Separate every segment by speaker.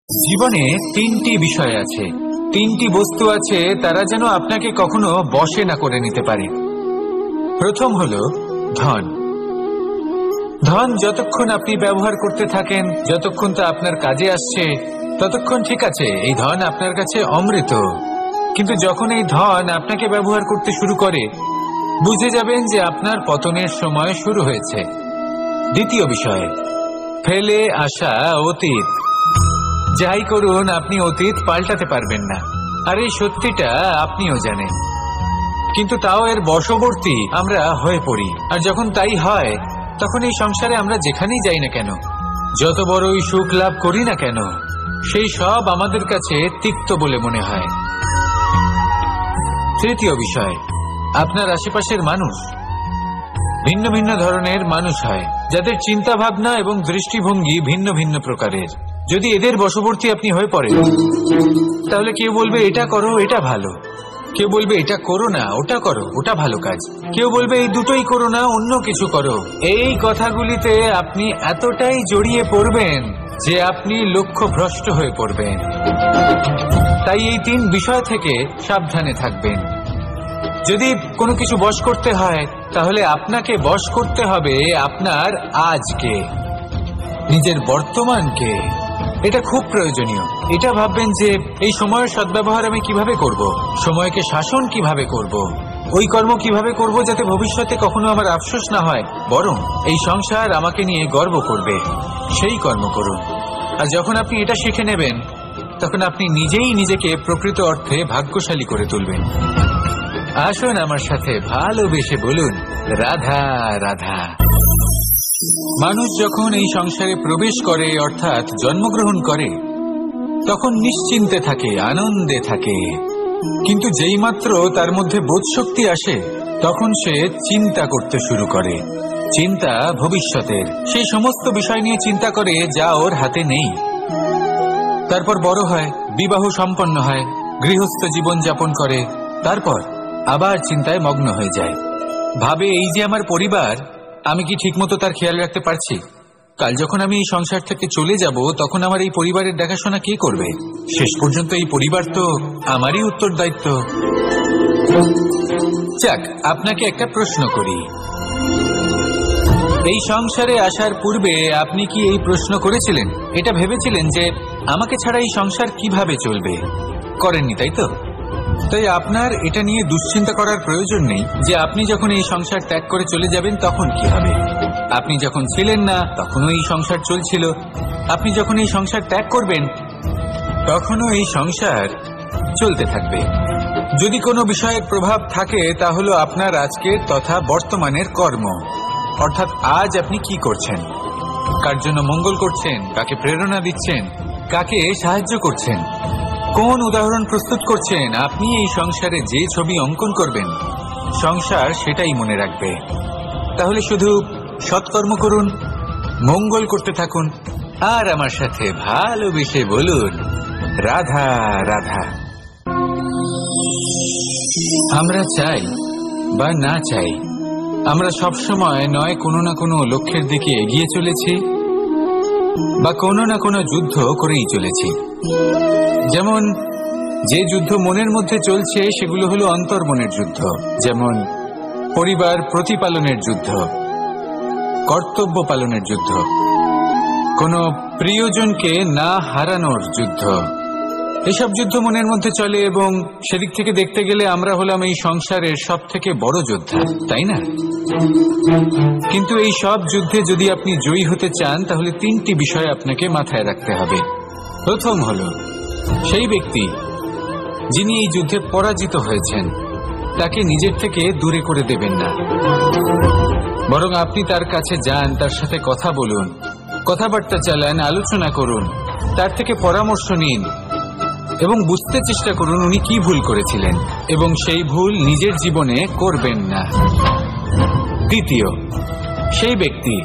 Speaker 1: জীবনে তিনটি বিষয় আছে, তিনটি বস্তু আছে, তারা যেন আপনাকে কখনো বশে না করে নিতে পারে। প্রথম হলো ধন। ধন যতক্ষণ আপনি ব্যবহার করতে থাকেন, যতক্ষণ তা আপনার কাজে আসছে, ততক্ষণ ঠিক আছে, এই ধন আপনার কাছে অমৃত। কিন্তু যখন এই ধন আপনাকে ব্যবহার করতে শুরু করে, বুঝে যাবেন যে আপনার পতনের সময় শুরু হয়েছে। দ্বিতীয় বিষয়, ফেলে আসা অতীত। যাই করুন, আপনি অতীত পাল্টাতে পারবেন না, আর এই সত্যিটা আপনিও জানেন। কিন্তু তাও এর বশবর্তী আমরা হয়ে পড়ি, আর যখন তাই হয়, তখন এই সংসারে আমরা যেখানেই যাই না কেন, যত বড়ই সুখ লাভ করি না কেন, সেই সব আমাদের কাছে তিক্ত বলে মনে হয়। তৃতীয় বিষয়, আপনার আশেপাশের মানুষ। ভিন্ন ভিন্ন ধরনের মানুষ হয়, যাদের চিন্তা ভাবনা এবং দৃষ্টিভঙ্গি ভিন্ন ভিন্ন প্রকারের। যদি এদের বশবর্তী আপনি হয়ে পড়েন, তাহলে কেউ বলবে এটা করো, এটা ভালো। কেউ বলবে এটা করো না, ওটা করো, ওটা ভালো কাজ। কেউ বলবে এই দুটোই করো না, অন্য কিছু করো। এই কথাগুলিতে আপনি এতটাই জড়িয়ে পড়বেন যে আপনি লক্ষ্যভ্রষ্ট হয়ে পড়বেন। তাই এই তিন বিষয় থেকে সাবধানে থাকবেন। যদি কোনো কিছু বশ করতে হয়, তাহলে আপনাকে বশ করতে হবে আপনার আজকে, নিজের বর্তমানকে। এটা খুব প্রয়োজনীয়। এটা ভাববেন যে এই সময়ের সদ্ব্যবহার আমি কিভাবে করব, সময়কে শাসন কিভাবে করব, ওই কর্ম কিভাবে করব যাতে ভবিষ্যতে কখনো আমার আফসোস না হয়, বরং এই সংসার আমাকে নিয়ে গর্ব করবে, সেই কর্ম করুন। আর যখন আপনি এটা শিখে নেবেন, তখন আপনি নিজেই নিজেকে প্রকৃত অর্থে ভাগ্যশালী করে তুলবেন। আসুন আমার সাথে ভালোবেসে বলুন, রাধা রাধা। মানুষ যখন এই সংসারে প্রবেশ করে, অর্থাৎ জন্মগ্রহণ করে, তখন নিশ্চিন্তে থাকে, আনন্দে থাকে। কিন্তু যেই মাত্র তার মধ্যে বোধশক্তি আসে, তখন সে চিন্তা করতে শুরু করে। চিন্তা ভবিষ্যতের, সেই সমস্ত বিষয় নিয়ে চিন্তা করে যা ওর হাতে নেই। তারপর বড় হয়, বিবাহ সম্পন্ন হয়, গৃহস্থ জীবন যাপন করে, তারপর আবার চিন্তায় মগ্ন হয়ে যায়। ভাবে এই যে আমার পরিবার, আমি কি ঠিকমতো তার খেয়াল রাখতে পারছি? কাল যখন আমি এই সংসার থেকে চলে যাব, তখন আমার এই পরিবারের দেখাশোনা কে করবে? শেষ পর্যন্ত এই পরিবার তো আমারই উত্তরদায়িত্ব। যাক, আপনাকে একটা প্রশ্ন করি। এই সংসারে আসার পূর্বে আপনি কি এই প্রশ্ন করেছিলেন, এটা ভেবেছিলেন যে আমাকে ছাড়া এই সংসার কিভাবে চলবে? করেননি, তাই তো? তাই আপনার এটা নিয়ে দুশ্চিন্তা করার প্রয়োজন নেই যে আপনি যখন এই সংসার ত্যাগ করে চলে যাবেন তখন কি হবে। আপনি যখন ছিলেন না, তখনও এই সংসার চলছিল। আপনি যখন এই সংসার ত্যাগ করবেন, তখনও এই সংসার চলতে থাকবে। যদি কোনো বিষয়ের প্রভাব থাকে, তা হলো আপনার আজকের তথা বর্তমানের কর্ম। অর্থাৎ আজ আপনি কি করছেন, কার জন্য মঙ্গল করছেন, কাকে প্রেরণা দিচ্ছেন, কাকে সাহায্য করছেন, কোন উদাহরণ প্রস্তুত করছেন। আপনি এই সংসারে যে ছবি অঙ্কন করবেন, সংসার সেটাই মনে রাখবে। তাহলে শুধু সৎকর্ম করুন, মঙ্গল করতে থাকুন, আর আমার সাথে ভালোবেসে বলুন, রাধা রাধা। আমরা চাই বা না চাই, আমরা সবসময় নয় কোনো না কোনো লক্ষ্যের দিকে এগিয়ে চলেছি, বা কোনো না কোনো যুদ্ধ করেই চলেছি। যেমন যে যুদ্ধ মনের মধ্যে চলছে, সেগুলো হলো অন্তর্মনের যুদ্ধ। যেমন পরিবার প্রতিপালনের যুদ্ধ, কর্তব্য পালনের যুদ্ধ, কোনো প্রিয়জনকে না হারানোর যুদ্ধ। এসব যুদ্ধ মনের মধ্যে চলে, এবং সেদিক থেকে দেখতে গেলে আমরা হলাম এই সংসারের সব থেকে বড় যোদ্ধা, তাই না? কিন্তু এই সব যুদ্ধে যদি আপনি জয়ী হতে চান, তাহলে তিনটি বিষয় আপনাকে মাথায় রাখতে হবে। প্রথম হলো, সেই ব্যক্তি যিনি এই যুদ্ধে পরাজিত হয়েছেন, তাকে নিজের থেকে দূরে করে দেবেন না, বরং আপনি তার কাছে যান, তার সাথে কথা বলুন, কথাবার্তা চালান, আলোচনা করুন, তার থেকে পরামর্শ নিন এবং বুঝতে চেষ্টা করুন উনি কি ভুল করেছিলেন, এবং সেই ভুল নিজের জীবনে করবেন না। দ্বিতীয়, সেই ব্যক্তি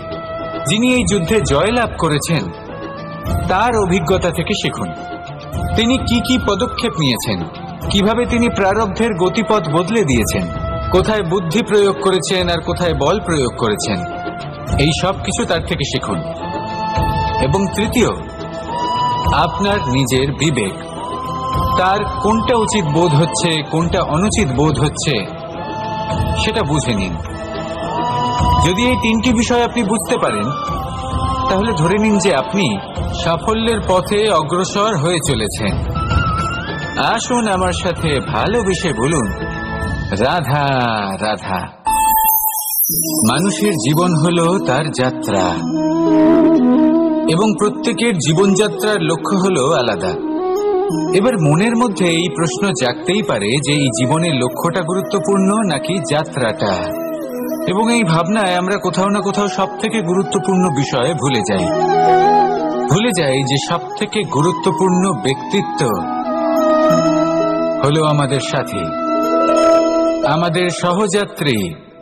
Speaker 1: যিনি এই যুদ্ধে জয়লাভ করেছেন, তার অভিজ্ঞতা থেকে শিখুন। তিনি কি কি পদক্ষেপ নিয়েছেন, কিভাবে তিনি প্রারব্ধের গতিপথ বদলে দিয়েছেন, কোথায় বুদ্ধি প্রয়োগ করেছেন আর কোথায় বল প্রয়োগ করেছেন, এই সব কিছু তার থেকে শিখুন। এবং তৃতীয়, আপনার নিজের বিবেক। তার কোনটা উচিত বোধ হচ্ছে, কোনটা অনুচিত বোধ হচ্ছে, সেটা বুঝে নিন। যদি এই তিনটি বিষয় আপনি বুঝতে পারেন, তাহলে ধরে নিন যে আপনি সাফল্যের পথে অগ্রসর হয়ে চলেছেন। আসুন আমার সাথে ভালোবেসে বলুন, রাধা রাধা। মানুষের জীবন হলো তার যাত্রা, এবং প্রত্যেকের জীবনযাত্রার লক্ষ্য হলো আলাদা। এবার মনের মধ্যে এই প্রশ্ন জাগতেই পারে যে এই জীবনের লক্ষ্যটা গুরুত্বপূর্ণ নাকি যাত্রাটা। এবং এই ভাবনায় আমরা কোথাও না কোথাও সব থেকে গুরুত্বপূর্ণ বিষয়ে ভুলে যাই যে সব থেকে গুরুত্বপূর্ণ ব্যক্তিত্ব হলো আমাদের সাথী, আমাদের সহযাত্রী,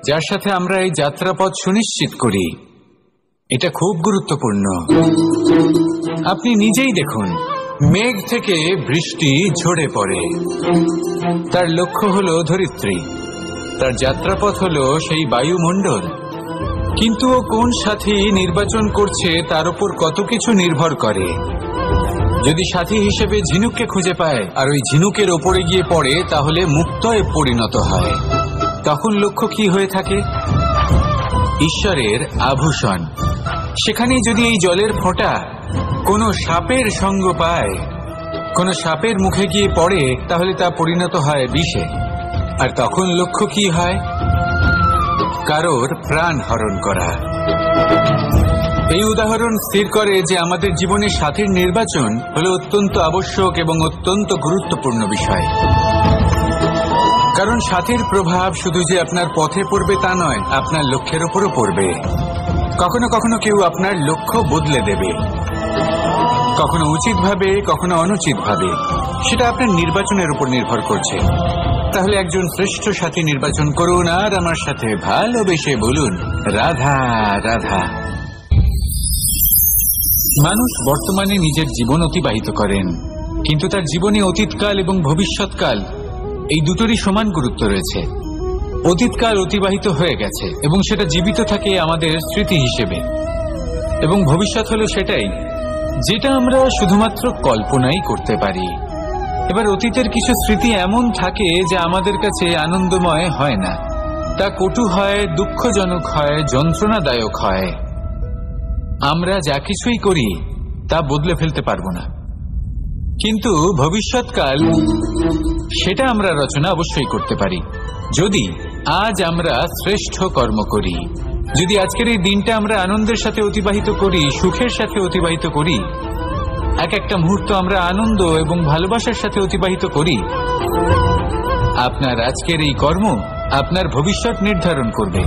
Speaker 1: যার সাথে আমরা এই যাত্রাপথ সুনিশ্চিত করি। এটা খুব গুরুত্বপূর্ণ। আপনি নিজেই দেখুন, মেঘ থেকে বৃষ্টি ঝরে পড়ে। তার লক্ষ্য হলো ধরিত্রী, তার যাত্রাপথ হলো সেই বায়ুমণ্ডল। কিন্তু ও কোন সাথী নির্বাচন করছে তার উপর কত কিছু নির্ভর করে। যদি সাথী হিসেবে ঝিনুককে খুঁজে পায় আর ওই ঝিনুকের ওপরে গিয়ে পড়ে, তাহলে মুক্তয়ে পরিণত হয়। তখন লক্ষ্য কি হয়ে থাকে? ঈশ্বরের আভূষণ। সেখানেই যদি এই জলের ফোঁটা কোনো সাপের সঙ্গ পায়, কোনো সাপের মুখে গিয়ে পড়ে, তাহলে তা পরিণত হয় বিষে। আর তখন লক্ষ্য কি হয়? কারোর প্রাণ হরণ করা। এই উদাহরণ স্থির করে যে আমাদের জীবনে সাথীর নির্বাচন হলো অত্যন্ত আবশ্যক এবং অত্যন্ত গুরুত্বপূর্ণ বিষয়। কারণ সাথীর প্রভাব শুধু যে আপনার পথে পড়বে তা নয়, আপনার লক্ষ্যের উপরও পড়বে। কখনো কখনো কেউ আপনার লক্ষ্য বদলে দেবে, কখনো উচিতভাবে, কখনো অনুচিতভাবে। সেটা আপনার নির্বাচনের উপর নির্ভর করছে। তাহলে একজন শ্রেষ্ঠ সাথী নির্বাচন করুন আর আমার সাথে ভালোবেসে বলুন, রাধা রাধা। মানুষ বর্তমানে নিজের জীবন অতিবাহিত করেন, কিন্তু তার জীবনে অতীতকাল এবং ভবিষ্যৎকাল এই দুটোরই সমান গুরুত্ব রয়েছে। অতীতকাল অতিবাহিত হয়ে গেছে এবং সেটা জীবিত থাকে আমাদের স্মৃতি হিসেবে, এবং ভবিষ্যৎ হলো সেটাই যেটা আমরা শুধুমাত্র কল্পনাই করতে পারি। এবার অতীতের কিছু স্মৃতি এমন থাকে যা আমাদের কাছে আনন্দময় হয় না, তা কটু হয়, দুঃখজনক হয়, যন্ত্রণাদায়ক হয়। আমরা যা কিছুই করি তা বদলে ফেলতে পারবো না, কিন্তু ভবিষ্যৎকাল সেটা আমরা রচনা অবশ্যই করতে পারি, যদি আজ আমরা শ্রেষ্ঠ কর্ম করি। যদি আজকের এই দিনটা আমরা আনন্দের সাথে অতিবাহিত করি, সুখের সাথে অতিবাহিত করি, এক একটা মুহূর্ত আমরা আনন্দ এবং ভালোবাসার সাথে অতিবাহিত করি, আপনার আজকের এই কর্ম আপনার ভবিষ্যৎ নির্ধারণ করবে।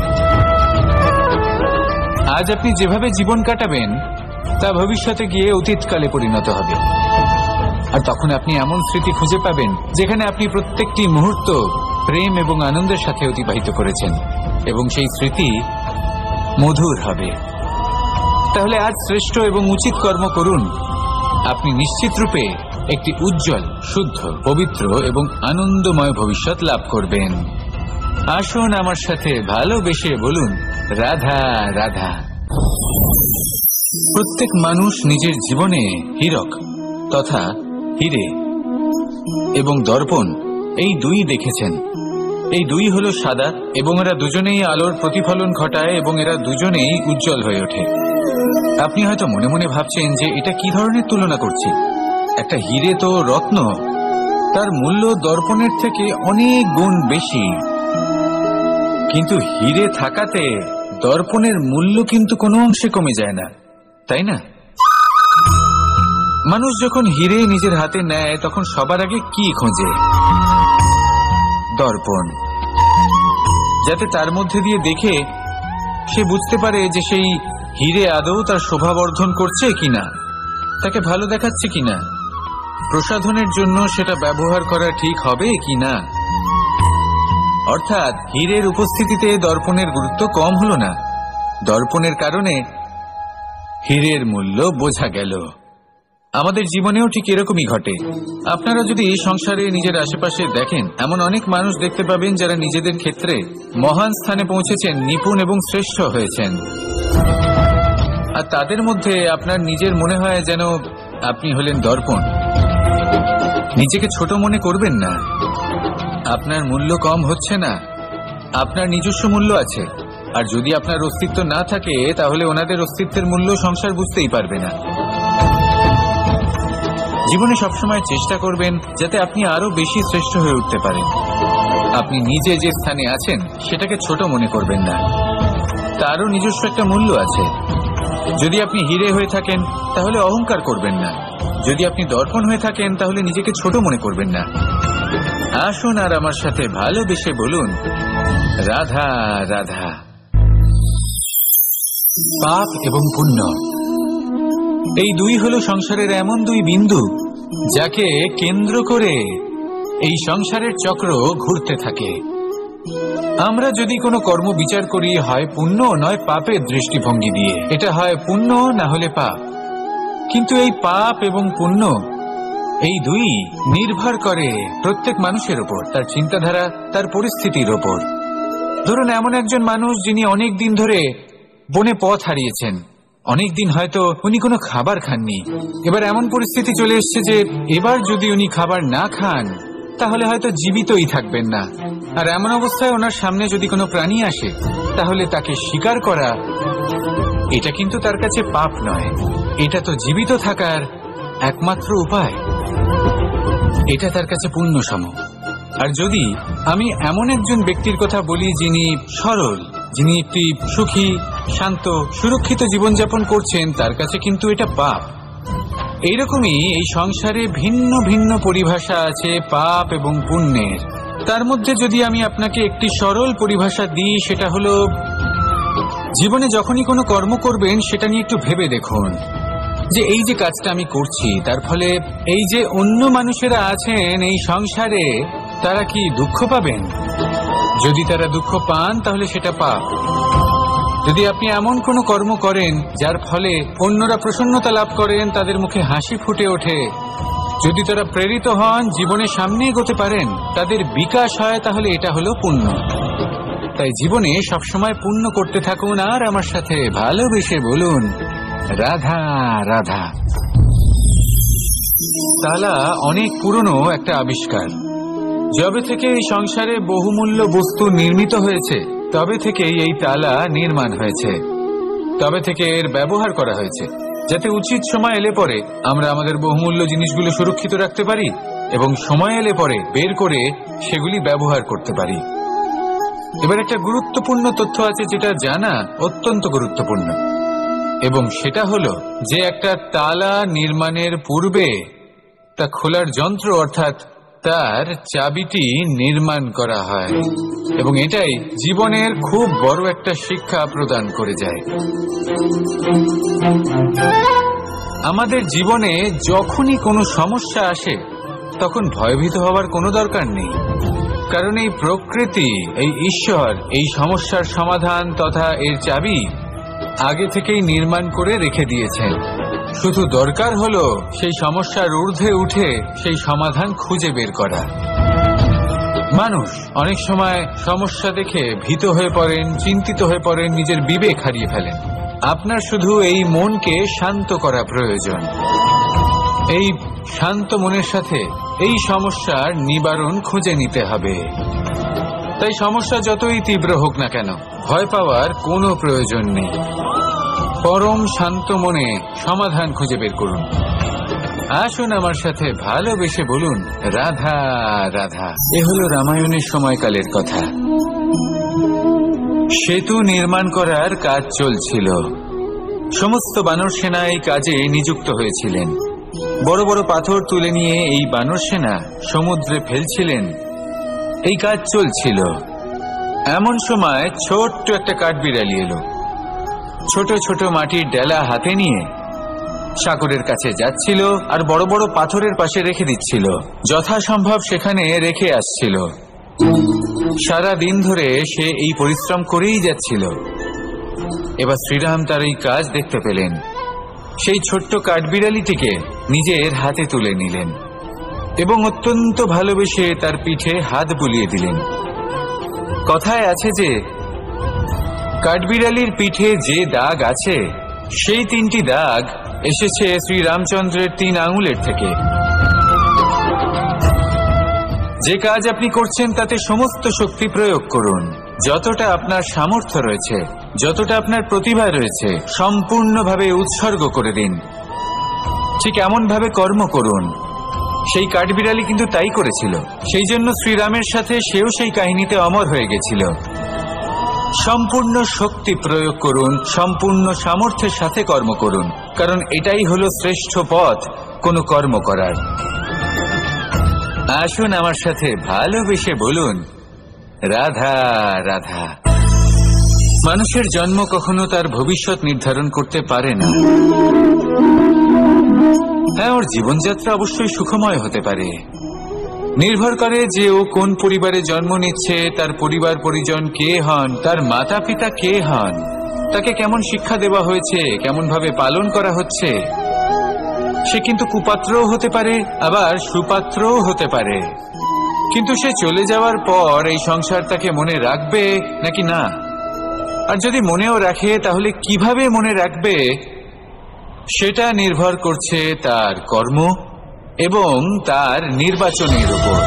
Speaker 1: আজ আপনি যেভাবে জীবন কাটাবেন তা ভবিষ্যতে গিয়ে অতীতকালে পরিণত হবে। আর তখন আপনি এমন স্মৃতি খুঁজে পাবেন যেখানে আপনি প্রত্যেকটি মুহূর্ত প্রেম এবং আনন্দের সাথে অতিবাহিত করেছেন, এবং সেই স্মৃতি মধুর হবে। তাহলে আজ শ্রেষ্ঠ এবং উচিত কর্ম করুন। আপনি নিশ্চিত রূপে একটি উজ্জ্বল, শুদ্ধ, পবিত্র এবং আনন্দময় ভবিষ্যৎ লাভ করবেন। আসুন আমার সাথে ভালোবেসে বলুন, রাধা রাধা। প্রত্যেক মানুষ নিজের জীবনে হীরক তথা হিরে এবং দর্পণ এই দুই দেখেছেন। এই দুই হলো সাদা, এবং এরা দুজনেই আলোর প্রতিফলন ঘটায় এবং এরা দুজনেই উজ্জ্বল হয়ে ওঠে। আপনি হয়তো মনে মনে ভাবছেন যে এটা কি ধরনের তুলনা করছি। একটা হিরে তো রত্ন, তার মূল্য দর্পণের থেকে অনেক গুণ বেশি, কিন্তু হিরে থাকাতে দর্পণের মূল্য কিন্তু কোনো অংশে কমে যায় না, তাই না? মানুষ যখন হিরে নিজের হাতে নেয় তখন সবার আগে কি খোঁজে? দর্পণ, যাতে তার মধ্যে দিয়ে দেখে সে বুঝতে পারে যে সেই হিরে আদৌ তার শোভাবর্ধন করছে কিনা, তাকে ভালো দেখাচ্ছে কিনা, প্রসাধনের জন্য সেটা ব্যবহার করা ঠিক হবে কিনা। অর্থাৎ হীরের উপস্থিতিতে দর্পণের গুরুত্ব কম হলো না, দর্পণের কারণে হীরের মূল্য বোঝা গেল। আমাদের জীবনেও ঠিক এরকমই ঘটে। আপনারা যদি সংসারে নিজের আশেপাশে দেখেন, এমন অনেক মানুষ দেখতে পাবেন যারা নিজেদের ক্ষেত্রে মহান স্থানে পৌঁছেছেন, নিপুণ এবং শ্রেষ্ঠ হয়েছেন। আর তাদের মধ্যে আপনার নিজের মনে হয় যেন আপনি হলেন দর্পণ। নিজেকে ছোট মনে করবেন না। আপনার মূল্য কম হচ্ছে না, আপনার নিজস্ব মূল্য আছে। আর যদি আপনার অস্তিত্ব না থাকে তাহলে ওনাদের অস্তিত্বের মূল্য সংসার বুঝতেই পারবে না। জীবনে সবসময় চেষ্টা করবেন যাতে আপনি আরো বেশি শ্রেষ্ঠ হয়ে উঠতে পারেন। আপনি নিজে যে স্থানে আছেন সেটাকে ছোট মনে করবেন না, তারও নিজস্ব একটা মূল্য আছে। যদি আপনি হিরে হয়ে থাকেন তাহলে অহংকার করবেন না, যদি আপনি দর্পণ হয়ে থাকেন তাহলে নিজেকে ছোট মনে করবেন না। আসুন আর আমার সাথে ভালোবেসে বলুন, রাধা রাধা। পাপ এবং পুণ্য, এই দুই হলো সংসারের এমন দুই বিন্দু যাকে কেন্দ্র করে এই সংসারের চক্র ঘুরতে থাকে। আমরা যদি কোনো কর্ম বিচার করি, হয় পুণ্য নয় পাপের দৃষ্টিভঙ্গি দিয়ে, এটা হয় পুণ্য না হলে পাপ। কিন্তু এই পাপ এবং পুণ্য এই দুই নির্ভর করে প্রত্যেক মানুষের ওপর, তার চিন্তাধারা, তার পরিস্থিতির ওপর। ধরুন এমন একজন মানুষ যিনি অনেক দিন ধরে বনে পথ হারিয়েছেন, অনেক দিন হয়তো উনি কোনো খাবার খাননি। এবার এমন পরিস্থিতি চলে এসছে যে এবার যদি উনি খাবার না খান তাহলে হয়তো জীবিতই থাকবেন না। আর এমন অবস্থায় ওনার সামনে যদি কোনো প্রাণী আসে তাহলে তাকে শিকার করা, এটা কিন্তু তার কাছে পাপ নয়, এটা তো জীবিত থাকার একমাত্র উপায়। এটা তার কাছে পুণ্য সম। আর যদি আমি এমন একজন ব্যক্তির কথা বলি যিনি সরল, যিনি একটি সুখী, শান্ত, সুরক্ষিত জীবনযাপন করছেন, তার কাছে কিন্তু এটা পাপ। এইরকমই এই সংসারে ভিন্ন ভিন্ন পরিভাষা আছে পাপ এবং পুণ্যের। তার মধ্যে যদি আমি আপনাকে একটি সরল পরিভাষা দিই, সেটা হলো জীবনে যখনই কোনো কর্ম করবেন সেটা নিয়ে একটু ভেবে দেখুন যে এই যে কাজটা আমি করছি তার ফলে এই যে অন্য মানুষেরা আছেন এই সংসারে, তারা কি দুঃখ পাবেন? যদি তারা দুঃখ পান তাহলে সেটা পাপ। যদি আপনি এমন কোনো কর্ম করেন যার ফলে অন্যরা প্রসন্নতা লাভ করেন, তাদের মুখে হাসি ফুটে ওঠে, যদি তারা প্রেরিত হন, জীবনে সামনে এগোতে পারেন, তাদের বিকাশ হয়, তাহলে এটা হলো পুণ্য। তাই জীবনে সবসময় পুণ্য করতে থাকুন আর আমার সাথে ভালোবেসে বলুন, রাধা রাধা। তালা অনেক পুরনো একটা আবিষ্কার। যবে থেকে এই সংসারে বহুমূল্য বস্তু নির্মিত হয়েছে তবে থেকেই এই তালা নির্মাণ হয়েছে, তবে থেকে এর ব্যবহার করা হয়েছে, যাতে উচিত সময় এলে পরে আমরা আমাদের বহুমূল্য জিনিসগুলো সুরক্ষিত রাখতে পারি এবং সময় এলে পরে বের করে সেগুলি ব্যবহার করতে পারি। এবার একটা গুরুত্বপূর্ণ তথ্য আছে যেটা জানা অত্যন্ত গুরুত্বপূর্ণ, এবং সেটা হলো যে একটা তালা নির্মাণের পূর্বে তা খোলার যন্ত্র অর্থাৎ তার চাবিটি নির্মাণ করা হয়, এবং এটাই জীবনের খুব বড় একটা শিক্ষা প্রদান করে যায়। আমাদের জীবনে যখনই কোনো সমস্যা আসে তখন ভয়ভীত হওয়ার কোনো দরকার নেই, কারণ এই প্রকৃতি, এই ঈশ্বর এই সমস্যার সমাধান তথা এর চাবি আগে থেকেই নির্মাণ করে রেখে দিয়েছেন। শুধু দরকার হলো সেই সমস্যার ঊর্ধ্বে উঠে সেই সমাধান খুঁজে বের করা। মানুষ অনেক সময় সমস্যা দেখে ভীত হয়ে পড়েন, চিন্তিত হয়ে পড়েন, নিজের বিবেক হারিয়ে ফেলেন। আপনার শুধু এই মনকে শান্ত করা প্রয়োজন। এই শান্ত মনের সাথে এই সমস্যার নিবারণ খুঁজে নিতে হবে। তাই সমস্যা যতই তীব্র হোক না কেন ভয় পাওয়ার কোনো প্রয়োজন নেই। পরম শান্ত মনে সমাধান খুঁজে বের করুন। আসুন আমার সাথে ভালোবেসে বলুন, রাধা রাধা। এ হলো রামায়ণের সময়কালের কথা। সেতু নির্মাণ করার কাজ চলছিল। সমস্ত বানর সেনা এই কাজে নিযুক্ত হয়েছিলেন। বড় বড় পাথর তুলে নিয়ে এই বানর সেনা সমুদ্রে ফেলছিলেন। এই কাজ চলছিল। এমন সময় ছোট্ট একটা কাঠবিড়ালি এলো। ছোট ছোট মাটির ডেলা হাতে নিয়ে সাগরের কাছে যাচ্ছিল আর বড় বড় পাথরের পাশে রেখে দিচ্ছিল, যথাসম্ভব সেখানে রেখে আসছিল। সারা দিন ধরে সে এই পরিশ্রম করেই যাচ্ছিল। এবার শ্রীরাম তার এই কাজ দেখতে পেলেন। সেই ছোট্ট কাঠবিড়ালিটিকে নিজের হাতে তুলে নিলেন এবং অত্যন্ত ভালোবেসে তার পিঠে হাত বুলিয়ে দিলেন। কথায় আছে যে কাঠবিড়ালির পিঠে যে দাগ আছে সেই 3টি দাগ এসেছে শ্রী রামচন্দ্রের 3 আঙুলের থেকে। যে কাজ আপনি করছেন তাতে সমস্ত শক্তি প্রয়োগ করুন, যতটা আপনার সামর্থ্য রয়েছে, যতটা আপনার প্রতিভা রয়েছে, সম্পূর্ণভাবে উৎসর্গ করে দিন। ঠিক এমন ভাবে কর্ম করুন। সেই কাঠবিড়ালি কিন্তু তাই করেছিল, সেই জন্য শ্রীরামের সাথে সেও সেই কাহিনীতে অমর হয়ে গেছিল। সম্পূর্ণ শক্তি প্রয়োগ করুন, সম্পূর্ণ সামর্থ্যের সাথে কর্ম করুন, কারণ এটাই হলো শ্রেষ্ঠ পথ কোনো কর্ম করার। আসুন আমার সাথে ভালোবেসে বলুন, রাধা রাধা। মানুষের জন্ম কখনো তার ভবিষ্যৎ নির্ধারণ করতে পারে না। হ্যাঁ, ওর জীবনযাত্রা অবশ্যই সুখময় হতে পারে, নির্ভর করে যে ও কোন পরিবারে জন্ম নিচ্ছে, তার পরিবার পরিজন কে হন, তার মাতা পিতা কে হন, তাকে কেমন শিক্ষা দেওয়া হয়েছে, কেমন ভাবে পালন করা হচ্ছে। সে কিন্তু কুপাত্রও হতে পারে, আবার সুপাত্রও হতে পারে। কিন্তু সে চলে যাওয়ার পর এই সংসার তাকে মনে রাখবে নাকি না, আর যদি মনেও রাখে তাহলে কিভাবে মনে রাখবে সেটা নির্ভর করছে তার কর্ম এবং তার নির্বাচনের উপর।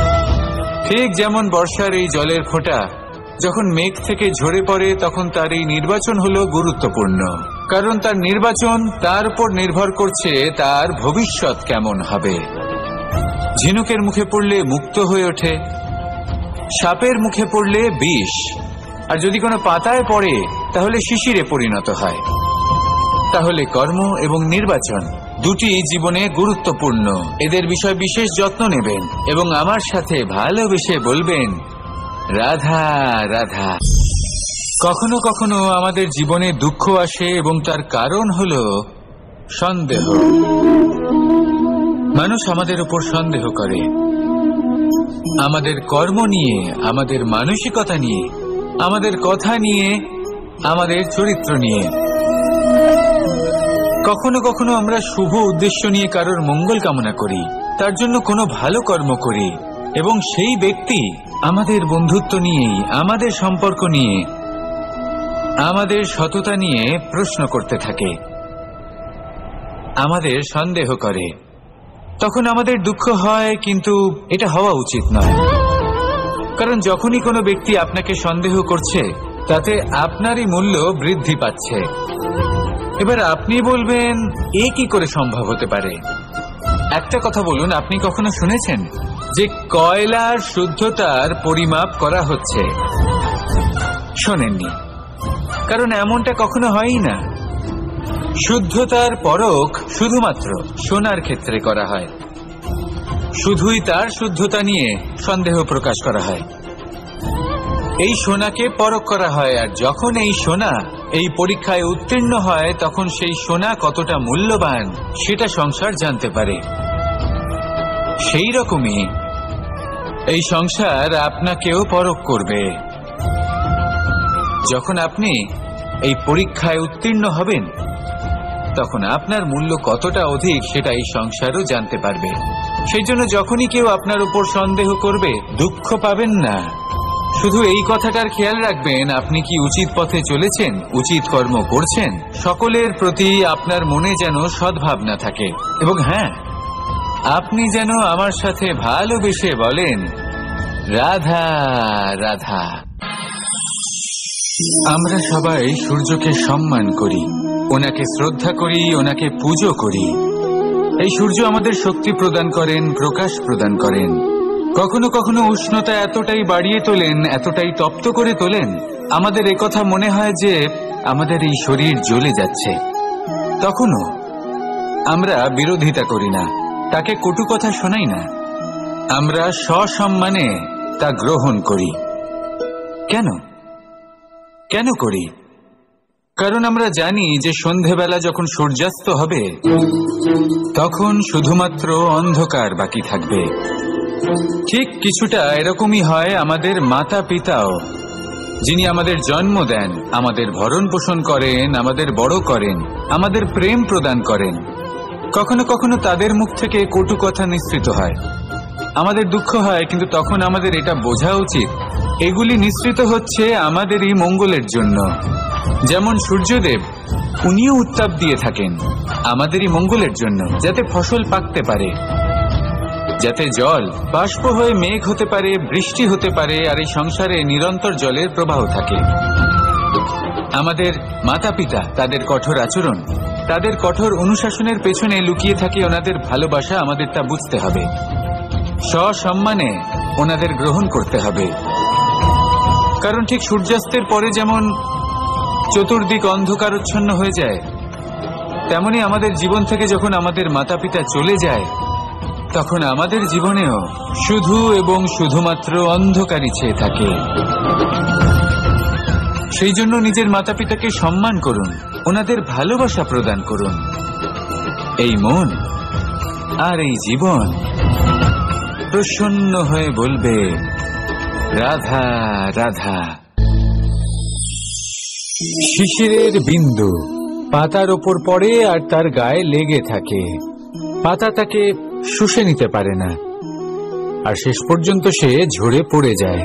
Speaker 1: ঠিক যেমন বর্ষার এই জলের ফোঁটা যখন মেঘ থেকে ঝরে পড়ে, তখন তার এই নির্বাচন হলো গুরুত্বপূর্ণ, কারণ তার নির্বাচন তার উপর নির্ভর করছে তার ভবিষ্যৎ কেমন হবে। ঝিনুকের মুখে পড়লে মুক্ত হয়ে ওঠে, সাপের মুখে পড়লে বিষ, আর যদি কোনো পাতায় পড়ে তাহলে শিশিরে পরিণত হয়। তাহলে কর্ম এবং নির্বাচন দুটি জীবনে গুরুত্বপূর্ণ। এদের বিষয়ে বিশেষ যত্ন নেবেন এবং আমার সাথে ভালোবেসে বলবেন, রাধা রাধা। কখনো কখনো আমাদের জীবনে দুঃখ আসে এবং তার কারণ হলো সন্দেহ। মানুষ আমাদের উপর সন্দেহ করে, আমাদের কর্ম নিয়ে, আমাদের মানসিকতা নিয়ে, আমাদের কথা নিয়ে, আমাদের চরিত্র নিয়ে। কখনো কখনো আমরা শুভ উদ্দেশ্য নিয়ে কারোর মঙ্গল কামনা করি, তার জন্য কোনো ভালো কর্ম করি, এবং সেই ব্যক্তি আমাদের বন্ধুত্ব নিয়েই, আমাদের সম্পর্ক নিয়ে, আমাদের সততা নিয়ে প্রশ্ন করতে থাকে, আমাদের সন্দেহ করে। তখন আমাদের দুঃখ হয়, কিন্তু এটা হওয়া উচিত নয়, কারণ যখনই কোনো ব্যক্তি আপনাকে সন্দেহ করছে তাতে আপনারই মূল্য বৃদ্ধি পাচ্ছে। এবার আপনি বলবেন, এ কি করে সম্ভব হতে পারে? একটা কথা বলুন, আপনি কখনো শুনেছেন যে কয়লার শুদ্ধতার পরিমাপ করা হচ্ছে? শোনেননি, কারণ এমনটা কখনো হয়ই না। শুদ্ধতার পরখ শুধুমাত্র সোনার ক্ষেত্রে করা হয়, শুধুই তার শুদ্ধতা নিয়ে সন্দেহ প্রকাশ করা হয়। এই সোনাকে পরখ করা হয়, আর যখন এই সোনা এই পরীক্ষায় উত্তীর্ণ হয় তখন সেই সোনা কতটা মূল্যবান সেটা সংসার জানতে পারে। সেই রকমই এই সংসার আপনাকেও পরখ করবে। যখন আপনি এই পরীক্ষায় উত্তীর্ণ হবেন তখন আপনার মূল্য কতটা অধিক সেটা এই সংসারও জানতে পারবে। সেই জন্য যখনই কেউ আপনার উপর সন্দেহ করবে, দুঃখ পাবেন না। শুধু এই কথাটার খেয়াল রাখবেন, আপনি কি উচিত পথে চলেছেন, উচিত কর্ম করছেন। সকলের প্রতি আপনার মনে যেন সদ্ভাবনা থাকে, এবং হ্যাঁ, আপনি যেন আমার সাথে ভালোবেসে বলেন, রাধা রাধা। আমরা সবাই সূর্যকে সম্মান করি, ওনাকে শ্রদ্ধা করি, ওনাকে পুজো করি। এই সূর্য আমাদের শক্তি প্রদান করেন, প্রকাশ প্রদান করেন। কখনো কখনো উষ্ণতা এতটাই বাড়িয়ে তোলেন, এতটাই তপ্ত করে তোলেন, আমাদের একথা মনে হয় যে আমাদের এই শরীর জ্বলে যাচ্ছে। তখনও আমরা বিরোধিতা করি না, তাকে কটু কথা শোনাই না, আমরা সসম্মানে তা গ্রহণ করি। কেন কেন করি? কারণ আমরা জানি যে সন্ধেবেলা যখন সূর্যাস্ত হবে তখন শুধুমাত্র অন্ধকার বাকি থাকবে। ঠিক কিছুটা এরকমই হয় আমাদের মাতা পিতাও, যিনি আমাদের জন্ম দেন, আমাদের ভরণ পোষণ করেন, আমাদের বড় করেন, আমাদের প্রেম প্রদান করেন। কখনো কখনো তাদের মুখ থেকে কটু কথা নিঃসৃত হয়, আমাদের দুঃখ হয়, কিন্তু তখন আমাদের এটা বোঝা উচিত এগুলি নিঃসৃত হচ্ছে আমাদেরই মঙ্গলের জন্য। যেমন সূর্যদেব উনিও উত্তাপ দিয়ে থাকেন আমাদেরই মঙ্গলের জন্য, যাতে ফসল পাকতে পারে, যাতে জল বাষ্প হয়ে মেঘ হতে পারে, বৃষ্টি হতে পারে, আর এই সংসারে নিরন্তর জলের প্রবাহ থাকে। আমাদের মাতা পিতা, তাদের কঠোর আচরণ, তাদের কঠোর অনুশাসনের পেছনে লুকিয়ে থাকে ওনাদের ভালোবাসা। আমাদের তা বুঝতে হবে, সসম্মানে ওনাদের গ্রহণ করতে হবে। কারণ ঠিক সূর্যাস্তের পরে যেমন চতুর্দিক অন্ধকারচ্ছন্ন হয়ে যায়, তেমনি আমাদের জীবন থেকে যখন আমাদের মাতা পিতা চলে যায়, তখন আমাদের জীবনেও শুধু এবং শুধুমাত্র অন্ধকারই ছেয়ে থাকে। সেই জন্য নিজের মাতা পিতাকে সম্মান করুন, ওনাদের ভালোবাসা প্রদান করুন। এই মন আর এই জীবন প্রসন্ন হয়ে বলবে, রাধা রাধা। শিশিরের বিন্দু পাতার ওপর পড়ে আর তার গায়ে লেগে থাকে। পাতা তাকে শুষে নিতে পারে না, আর শেষ পর্যন্ত সে ঝরে পড়ে যায়।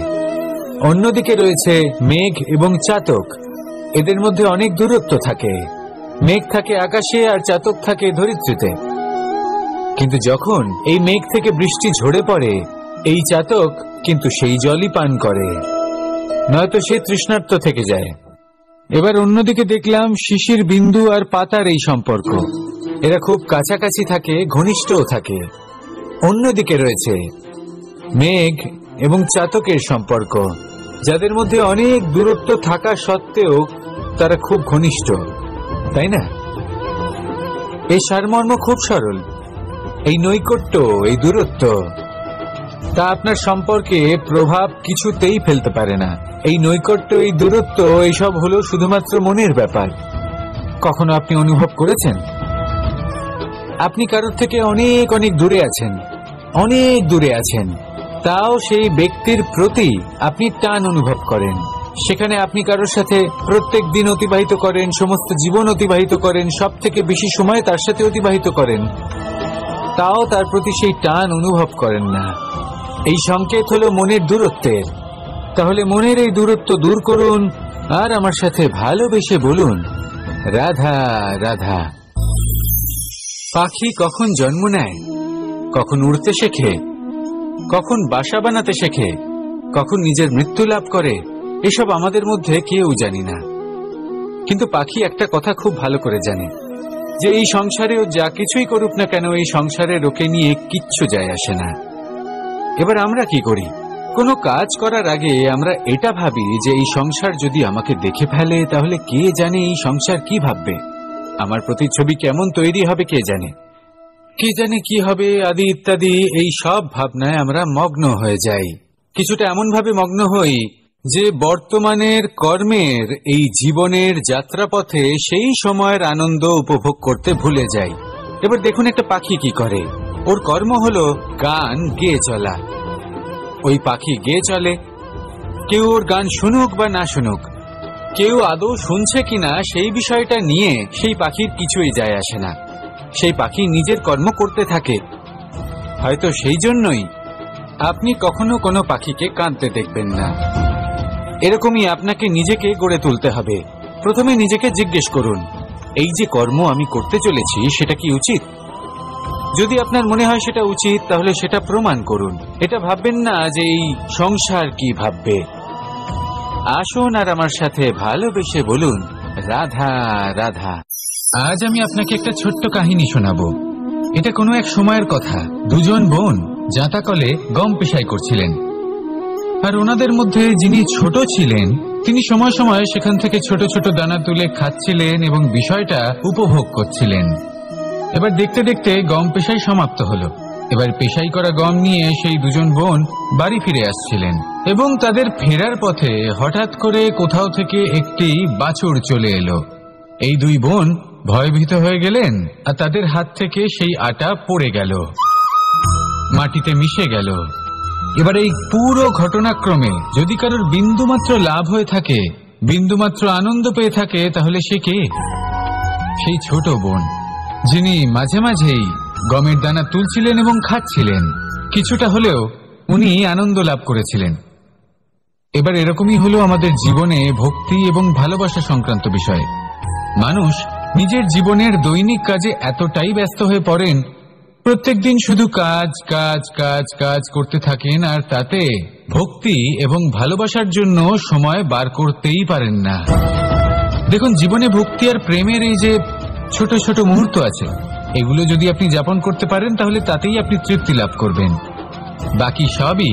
Speaker 1: অন্যদিকে রয়েছে মেঘ এবং চাতক। এদের মধ্যে অনেক দূরত্ব থাকে। মেঘ থাকে আকাশে আর চাতক থাকে ধরিত্রীতে। কিন্তু যখন এই মেঘ থেকে বৃষ্টি ঝরে পড়ে, এই চাতক কিন্তু সেই জলই পান করে, নয়তো সে তৃষ্ণার্ত থেকে যায়। এবার অন্যদিকে দেখলাম শিশির বিন্দু আর পাতার এই সম্পর্ক। এরা খুব কাছাকাছি থাকে, ঘনিষ্ঠও থাকে। অন্যদিকে রয়েছে মেঘ এবং চাতকের সম্পর্ক, যাদের মধ্যে অনেক দূরত্ব থাকা সত্ত্বেও তারা খুব ঘনিষ্ঠ, তাই না? এই সারমর্ম খুব সরল। এই নৈকট্য, এই দূরত্ব, তা আপনার সম্পর্কে প্রভাব কিছুতেই ফেলতে পারে না। এই নৈকট্য, এই দূরত্ব, এইসব হলো শুধুমাত্র মনের ব্যাপার। কখনো আপনি অনুভব করেছেন আপনি কারোর থেকে অনেক অনেক দূরে আছেন, অনেক দূরে আছেন, তাও সেই ব্যক্তির প্রতি আপনি টান অনুভব করেন। সেখানে আপনি কারোর সাথে প্রত্যেক দিন অতিবাহিত করেন, সমস্ত জীবন অতিবাহিত করেন, সব থেকে বেশি সময় তার সাথে অতিবাহিত করেন, তাও তার প্রতি সেই টান অনুভব করেন না। এই সংকেত হলো মনের দূরত্বের। তাহলে মনের এই দূরত্ব দূর করুন আর আমার সাথে ভালোবেসে বলুন, রাধা রাধা। পাখি কখন জন্ম নেয়, কখন উড়তে শেখে, কখন বাসা বানাতে শেখে, কখন নিজের মৃত্যু লাভ করে, এসব আমাদের মধ্যে কেউ জানি না। কিন্তু পাখি একটা কথা খুব ভালো করে জানে, যে এই সংসারে ও যা কিছুই করুক না কেন, এই সংসারে ওকে নিয়ে কিচ্ছু যায় আসে না। এবার আমরা কি করি? কোনো কাজ করার আগে আমরা এটা ভাবি যে এই সংসার যদি আমাকে দেখে ফেলে, তাহলে কে জানে এই সংসার কি ভাববে, আমার প্রতিচ্ছবি কেমন তৈরি হবে কে জানে, কে জানে কি হবে, আদি ইত্যাদি। এই সব ভাবনায় আমরা মগ্ন হয়ে যাই। কিছুটা এমন ভাবে মগ্ন হই যে বর্তমানের কর্মের এই জীবনের যাত্রাপথে সেই সময়ের আনন্দ উপভোগ করতে ভুলে যাই। এবার দেখুন একটা পাখি কি করে। ওর কর্ম হলো গান গেয়ে চলা। ওই পাখি গেয়ে চলে, কেউ ওর গান শুনুক বা না শুনুক, কেউ আদৌ শুনছে কিনা সেই বিষয়টা নিয়ে সেই পাখির কিছুই যায় আসে না। সেই পাখি নিজের কর্ম করতে থাকে। হয়তো সেই জন্যই আপনি কখনো কোনো পাখিকে কাঁদতে দেখবেন না। এরকমই আপনাকে নিজেকে গড়ে তুলতে হবে। প্রথমে নিজেকে জিজ্ঞেস করুন, এই যে কর্ম আমি করতে চলেছি সেটা কি উচিত? যদি আপনার মনে হয় সেটা উচিত, তাহলে সেটা প্রমাণ করুন। এটা ভাববেন না যে এই সংসার কি ভাববে। আসুন আর আমার সাথে ভালোবেসে বলুন, রাধা রাধা। আজ আমি আপনাকে একটা ছোট্ট কাহিনী শোনাবো। এটা কোনো এক সময়ের কথা। দুজন বোন জাঁতাকলে গম পেশাই করছিলেন, আর ওনাদের মধ্যে যিনি ছোট ছিলেন তিনি সময় সময় সেখান থেকে ছোট ছোট দানা তুলে খাচ্ছিলেন এবং বিষয়টা উপভোগ করছিলেন। এবার দেখতে দেখতে গম পেশাই সমাপ্ত হলো। এবার পেশাই করা গম নিয়ে সেই দুজন বোন বাড়ি ফিরে আসছিলেন, এবং তাদের ফেরার পথে হঠাৎ করে কোথাও থেকে একটি বাছুর চলে এলো। এই দুই বোন ভয়ভীত হয়ে গেলেন, আর তাদের হাত থেকে সেই আটা পড়ে গেল, মাটিতে মিশে গেল। এবার এই পুরো ঘটনাক্রমে যদি কারোর বিন্দুমাত্র লাভ হয়ে থাকে, বিন্দুমাত্র আনন্দ পেয়ে থাকে, তাহলে সে কে? সেই ছোট বোন, যিনি মাঝে মাঝেই গমের দানা তুলছিলেন এবং খাচ্ছিলেন। কিছুটা হলেও উনি আনন্দ লাভ করেছিলেন। এবার এরকমই হলো আমাদের জীবনে ভক্তি এবং ভালোবাসা সংক্রান্ত বিষয়। মানুষ নিজের জীবনের দৈনিক কাজে এতটাই ব্যস্ত হয়ে পড়েন, প্রত্যেকদিন শুধু কাজ কাজ কাজ কাজ করতে থাকেন, আর তাতে ভক্তি এবং ভালোবাসার জন্য সময় বার করতেই পারেন না। দেখুন, জীবনে ভক্তি আর প্রেমের এই যে ছোট ছোট মুহূর্ত আছে, এগুলো যদি আপনি যাপন করতে পারেন তাহলে তাতেই আপনি তৃপ্তি লাভ করবেন। বাকি সবই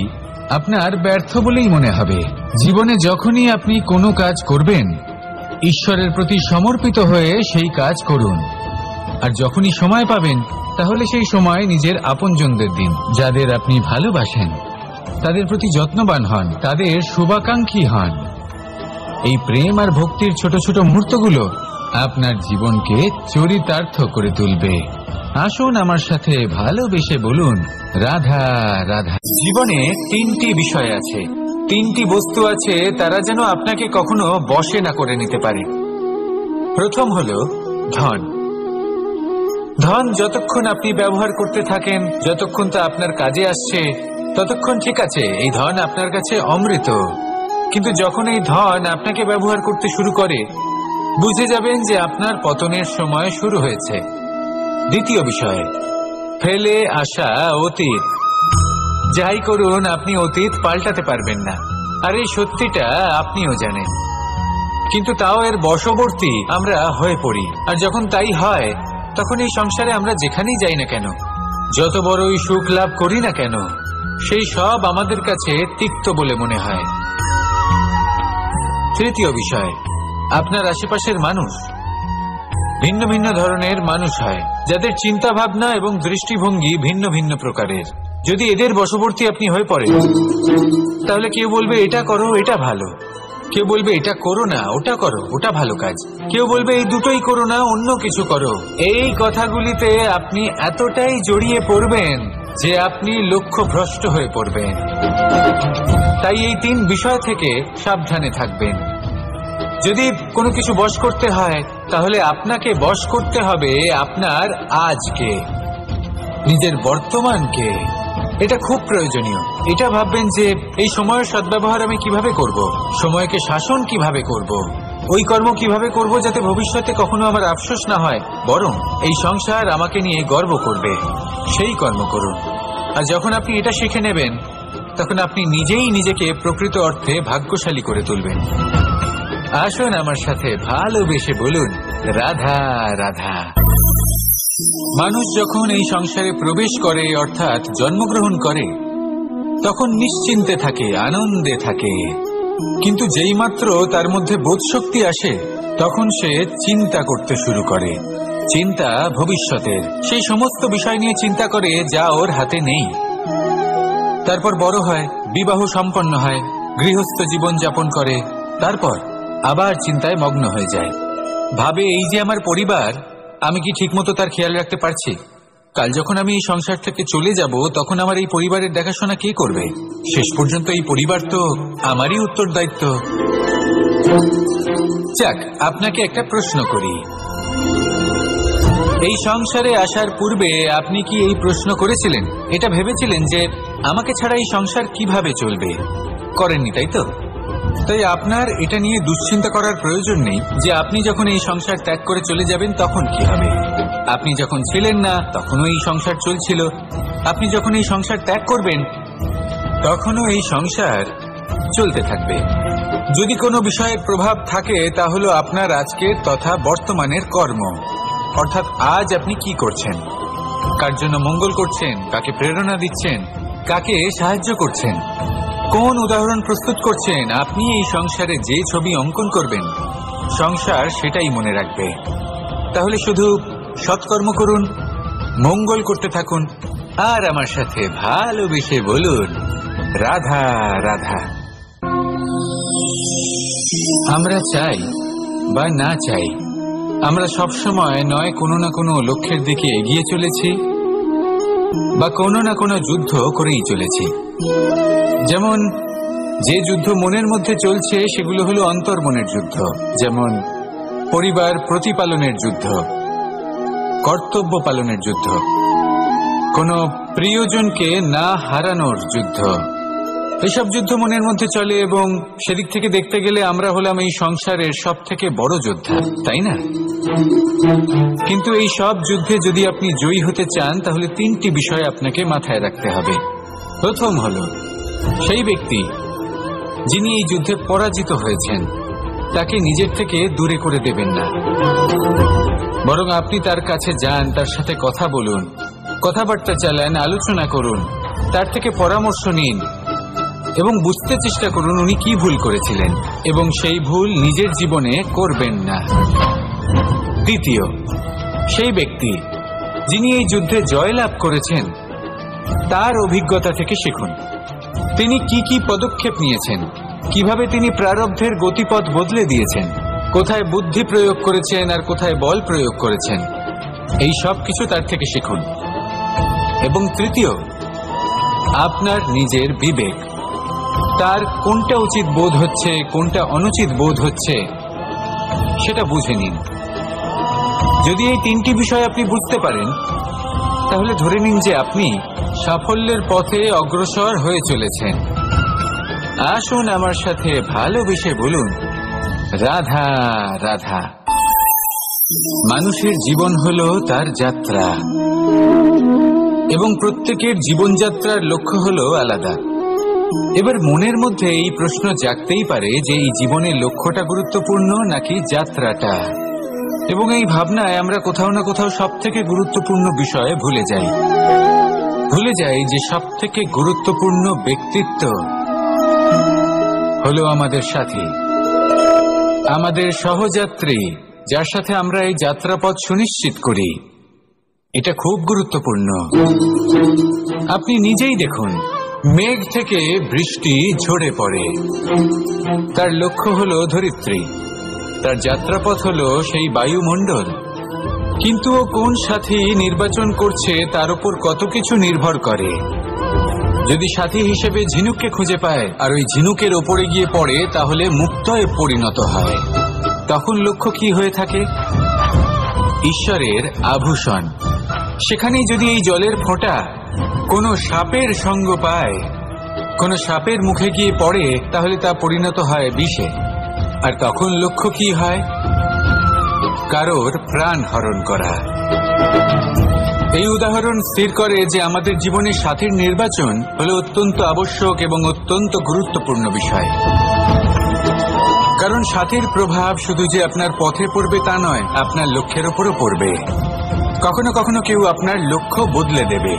Speaker 1: আপনার ব্যর্থ বলেই মনে হবে। জীবনে যখনই আপনি কোনো কাজ করবেন, ঈশ্বরের প্রতি সমর্পিত হয়ে সেই কাজ করুন। আর যখনই সময় পাবেন, তাহলে সেই সময় নিজের আপনজনদের দিন। যাদের আপনি ভালোবাসেন তাদের প্রতি যত্নবান হন, তাদের শুভাকাঙ্ক্ষী হন। এই প্রেম আর ভক্তির ছোট ছোট মুহূর্তগুলো আপনার জীবনকে চরিতার্থ করে তুলবে। আসুন আমার সাথে ভালোবেসে বলুন, রাধা রাধা। জীবনে তিনটি বিষয় আছে, তিনটি বস্তু আছে, তারা যেন আপনাকে কখনো বশে না করে নিতে পারে। প্রথম হলো ধন। ধন যতক্ষণ আপনি ব্যবহার করতে থাকেন, যতক্ষণ তা আপনার কাজে আসছে, ততক্ষণ ঠিক আছে, এই ধন আপনার কাছে অমৃত। কিন্তু যখন এই ধন আপনাকে ব্যবহার করতে শুরু করে, বুঝে যাবেন যে আপনার পতনের সময় শুরু হয়েছে। দ্বিতীয় বিষয়, ফেলে আসা অতীত। যাই করুন, আপনি অতীত পাল্টাতে পারবেন না, আর এই সত্যিটা আপনিও জানেন। কিন্তু তাও এর বশবর্তী আমরা হয়ে পড়ি। আর যখন তাই হয়, তখন এই সংসারে আমরা যেখানেই যাই না কেন, যত বড়ই সুখ লাভ করি না কেন, সেই সব আমাদের কাছে তিক্ত বলে মনে হয়। তৃতীয় বিষয়, আপনার আশেপাশের মানুষ ভিন্ন ভিন্ন ধরনের মানুষ হয়, যাদের চিন্তা ভাবনা এবং দৃষ্টিভঙ্গি ভিন্ন ভিন্ন প্রকারের। যদি এদের বশবর্তী আপনি হয়ে পড়েন, তাহলে কেউ বলবে এটা করো, এটা ভালো। কেউ বলবে এটা করো না, ওটা করো, ওটা ভালো কাজ। কেউ বলবে এই দুটোই করো না, অন্য কিছু করো। এই কথাগুলিতে আপনি এতটাই জড়িয়ে পড়বেন যে আপনি লক্ষ্যভ্রষ্ট হয়ে পড়বেন। তাই এই তিন বিষয় থেকে সাবধানে থাকবেন। যদি কোনো কিছু বশ করতে হয়, তাহলে আপনাকে বশ করতে হবে আপনার আজকে, নিজের বর্তমানকে। এটা খুব প্রয়োজনীয়। এটা ভাববেন যে এই সময়ের সদ্ব্যবহার আমি কিভাবে করব, সময়কে শাসন কিভাবে করব, ওই কর্ম কিভাবে করব যাতে ভবিষ্যতে কখনো আমার আফসোস না হয়, বরং এই সংসার আমাকে নিয়ে গর্ব করবে, সেই কর্ম করুন। আর যখন আপনি এটা শিখে নেবেন, তখন আপনি নিজেই নিজেকে প্রকৃত অর্থে ভাগ্যশালী করে তুলবেন। আসুন আমার সাথে ভালোবেসে বলুন, রাধা রাধা। মানুষ যখন এই সংসারে প্রবেশ করে, অর্থাৎ জন্মগ্রহণ করে, তখন নিশ্চিন্তে থাকে, আনন্দে থাকে। কিন্তু যেই মাত্র তার মধ্যে বোধশক্তি আসে, তখন সে চিন্তা করতে শুরু করে। চিন্তা ভবিষ্যতের, সেই সমস্ত বিষয় নিয়ে চিন্তা করে যা ওর হাতে নেই। তারপর বড় হয়, বিবাহ সম্পন্ন হয়, গৃহস্থ জীবন যাপন করে, তারপর আবার চিন্তায় মগ্ন হয়ে যায়। ভাবে, এই যে আমার পরিবার, আমি কি ঠিকমতো তার খেয়াল রাখতে পারছি? কাল যখন আমি এই সংসার থেকে চলে যাব, তখন আমার এই পরিবারের দেখাশোনা কে করবে? শেষ পর্যন্ত এই পরিবার তো আমারই উত্তরদায়িত্ব। যাক, আপনাকে একটা প্রশ্ন করি। এই সংসারে আসার পূর্বে আপনি কি এই প্রশ্ন করেছিলেন, এটা ভেবেছিলেন যে আমাকে ছাড়া এই সংসার কিভাবে চলবে? করেননি, তাই তো? তাই আপনার এটা নিয়ে দুশ্চিন্তা করার প্রয়োজন নেই যে আপনি যখন এই সংসার ত্যাগ করে চলে যাবেন তখন কি হবে। আপনি যখন ছিলেন না, তখনও এই সংসার চলছিল। আপনি যখন এই সংসার ত্যাগ করবেন, তখনও এই সংসার চলতে থাকবে। যদি কোনো বিষয়ের প্রভাব থাকে, তা হলো আপনার আজকের তথা বর্তমানের কর্ম। অর্থাৎ আজ আপনি কি করছেন, কার জন্য মঙ্গল করছেন, কাকে প্রেরণা দিচ্ছেন, কাকে সাহায্য করছেন, কোন উদাহরণ প্রস্তুত করছেন। আপনি এই সংসারে যে ছবি অঙ্কন করবেন, সংসার সেটাই মনে রাখবে। তাহলে শুধু সৎকর্ম করুন, মঙ্গল করতে থাকুন, আর আমার সাথে ভালোবেসে বলুন, রাধা রাধা। আমরা চাই বা না চাই, আমরা সবসময় নয় কোনো না কোনো লক্ষ্যের দিকে এগিয়ে চলেছি, বা কোনো না কোনো যুদ্ধ করেই চলেছি। যেমন যে যুদ্ধ মনের মধ্যে চলছে, সেগুলো হলো অন্তর্মনের যুদ্ধ। যেমন পরিবার প্রতিপালনের যুদ্ধ, কর্তব্য পালনের যুদ্ধ, কোনো প্রিয়জনকে না হারানোর যুদ্ধ, এসব যুদ্ধ মনের মধ্যে চলে এবং সেদিক থেকে দেখতে গেলে আমরা হলাম এই সংসারের সব থেকে বড় যোদ্ধা, তাই না? কিন্তু এই সব যুদ্ধে যদি আপনি জয়ী হতে চান তাহলে 3টি বিষয় আপনাকে মাথায় রাখতে হবে। প্রথম হলো সেই ব্যক্তি যিনি এই যুদ্ধে পরাজিত হয়েছেন তাকে নিজের থেকে দূরে করে দেবেন না, বরং আপনি তার কাছে যান, তার সাথে কথা বলুন, কথাবার্তা চালান, আলোচনা করুন, তার থেকে পরামর্শ নিন এবং বুঝতে চেষ্টা করুন উনি কি ভুল করেছিলেন এবং সেই ভুল নিজের জীবনে করবেন না। দ্বিতীয়, সেই ব্যক্তি যিনি এই যুদ্ধে জয়লাভ করেছেন তার অভিজ্ঞতা থেকে শিখুন। তিনি কি কি পদক্ষেপ নিয়েছেন, কিভাবে তিনি প্রারব্ধের গতিপথ বদলে দিয়েছেন, কোথায় বুদ্ধি প্রয়োগ করেছেন আর কোথায় বল প্রয়োগ করেছেন, এই সব কিছু তার থেকে শিখুন। এবং তৃতীয়, আপনার নিজের বিবেক, তার কোনটা উচিত বোধ হচ্ছে কোনটা অনুচিত বোধ হচ্ছে সেটা বুঝে নিন। যদি এই 3টি বিষয় আপনি বুঝতে পারেন তাহলে ধরে নিন যে আপনি সাফল্যের পথে অগ্রসর হয়ে চলেছেন। আসুন আমার সাথে ভালোবেসে বলুন, রাধা রাধা। মানুষের জীবন হলো তার যাত্রা এবং প্রত্যেকের জীবনযাত্রার লক্ষ্য হলো আলাদা। এবার মনের মধ্যে এই প্রশ্ন জাগতেই পারে যে এই জীবনের লক্ষ্যটা গুরুত্বপূর্ণ নাকি যাত্রাটা, এবং এই ভাবনায় আমরা কোথাও না কোথাও সব থেকে গুরুত্বপূর্ণ বিষয়ে ভুলে যাই যে সব থেকে গুরুত্বপূর্ণ ব্যক্তিত্ব হলো আমাদের সাথী, আমাদের সহযাত্রী, যার সাথে আমরা এই যাত্রাপথ সুনিশ্চিত করি। এটা খুব গুরুত্বপূর্ণ। আপনি নিজেই দেখুন, মেঘ থেকে বৃষ্টি ঝরে পড়ে, তার লক্ষ্য হলো ধরিত্রী, তার যাত্রাপথ হলো সেই বায়ুমণ্ডল। কিন্তু ও কোন সাথী নির্বাচন করছে তার উপর কত কিছু নির্ভর করে। যদি সাথী হিসেবে ঝিনুককে খুঁজে পায় আর ওই ঝিনুকের ওপরে গিয়ে পড়ে তাহলে মুক্তয়ে পরিণত হয়। তখন লক্ষ্য কি হয়ে থাকে? ঈশ্বরের আভূষণ। সেখানেই যদি এই জলের ফোঁটা কোনো সাপের সঙ্গ পায়, কোনো সাপের মুখে গিয়ে পড়ে, তাহলে তা পরিণত হয় বিষে। আর তখন লক্ষ্য কি হয়? কারোর প্রাণ হরণ করা। এই উদাহরণ স্থির করে যে আমাদের জীবনে সাথীর নির্বাচন হলো অত্যন্ত আবশ্যক এবং অত্যন্ত গুরুত্বপূর্ণ বিষয়। কারণ সাথীর প্রভাব শুধু যে আপনার পথে পড়বে তা নয়, আপনার লক্ষ্যের উপরও পড়বে। কখনো কখনো কেউ আপনার লক্ষ্য বদলে দেবে,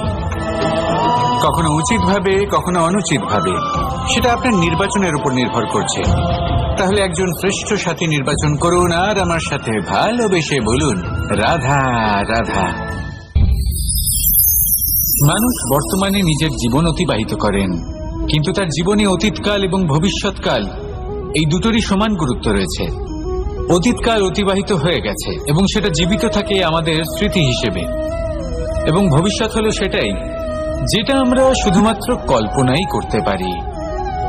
Speaker 1: কখনো উচিতভাবে, কখনো অনুচিতভাবে। সেটা আপনার নির্বাচনের উপর নির্ভর করছে। তাহলে একজন শ্রেষ্ঠ সাথী নির্বাচন করুন আর আমার সাথে ভালোবেসে বলুন, রাধা রাধা। মানুষ বর্তমানে নিজের জীবন অতিবাহিত করেন, কিন্তু তার জীবনে অতীতকাল এবং ভবিষ্যৎকাল এই দুটোরই সমান গুরুত্ব রয়েছে। অতীতকাল অতিবাহিত হয়ে গেছে এবং সেটা জীবিত থাকে আমাদের স্মৃতি হিসেবে, এবং ভবিষ্যৎ হলো সেটাই যেটা আমরা শুধুমাত্র কল্পনাই করতে পারি।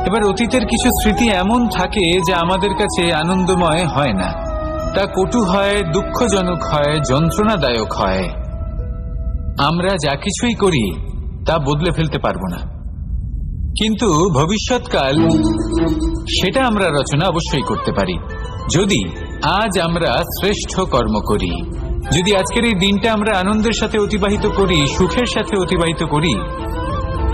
Speaker 1: এবার অতীতের কিছু স্মৃতি এমন থাকে যা আমাদের কাছে আনন্দময় হয় না, তা কটু হয়, দুঃখজনক হয়, যন্ত্রণাদায়ক হয়। আমরা যা কিছুই করি তা বদলে ফেলতে পারবো না, কিন্তু ভবিষ্যৎকাল সেটা আমরা রচনা অবশ্যই করতে পারি যদি আজ আমরা শ্রেষ্ঠ কর্ম করি। যদি আজকের এই দিনটা আমরা আনন্দের সাথে অতিবাহিত করি, সুখের সাথে অতিবাহিত করি,